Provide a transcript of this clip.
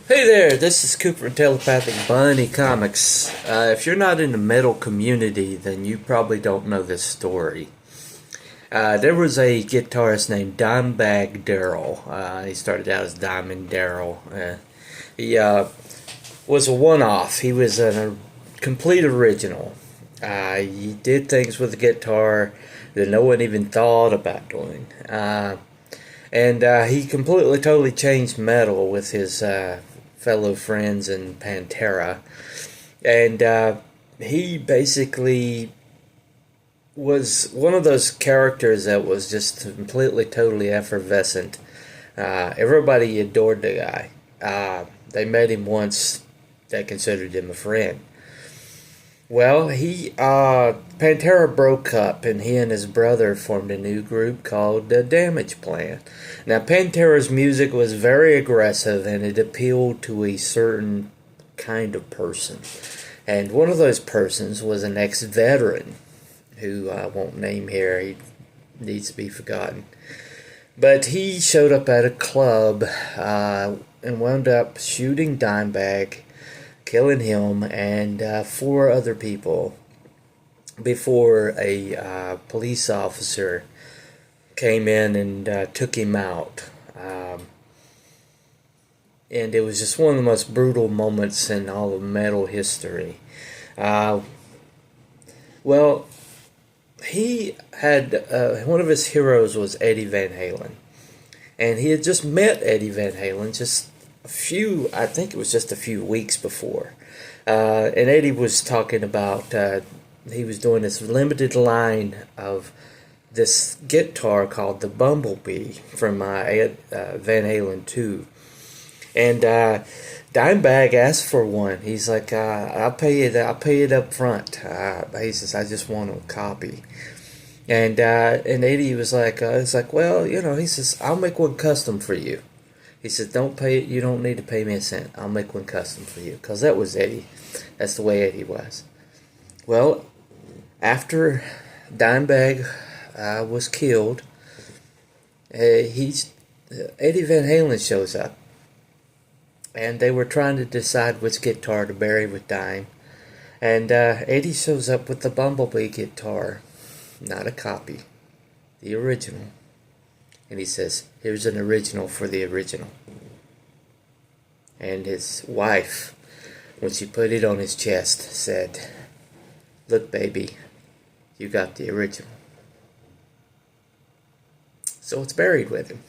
Hey there, this is Cooper and Telepathic Bunny Comics. If you're not in the metal community, then you probably don't know this story. There was a guitarist named Dimebag Darrell. He started out as Diamond Darrell. He was a one-off. He was a complete original. He did things with the guitar that no one even thought about doing. And he completely, totally changed metal with his fellow friends in Pantera. And he basically was one of those characters that was just completely, totally effervescent. Everybody adored the guy. They met him once, they considered him a friend. Well, Pantera broke up, and he and his brother formed a new group called the Damage Plan. Now, Pantera's music was very aggressive, and it appealed to a certain kind of person. And one of those persons was an ex-veteran, who I won't name here, he needs to be forgotten. But he showed up at a club, and wound up shooting Dimebag, killing him and four other people before a police officer came in and took him out. And it was just one of the most brutal moments in all of metal history. Well, he had one of his heroes was Eddie Van Halen, and he had just met Eddie Van Halen just I think it was just a few weeks before. And Eddie was talking about, he was doing this limited line of this guitar called the Bumblebee from Van Halen 2. And Dimebag asked for one. He's like, I'll pay it up front. He says, I just want a copy. And Eddie was like, well, he says, I'll make one custom for you. He said, don't pay it. You don't need to pay me a cent. I'll make one custom for you. Because that was Eddie. That's the way Eddie was. Well, after Dimebag was killed, Eddie Van Halen shows up. And they were trying to decide which guitar to bury with Dime. And Eddie shows up with the Bumblebee guitar. Not a copy. The original. And he says, here's an original for the original. And his wife, when she put it on his chest, said, look, baby, you got the original. So it's buried with him.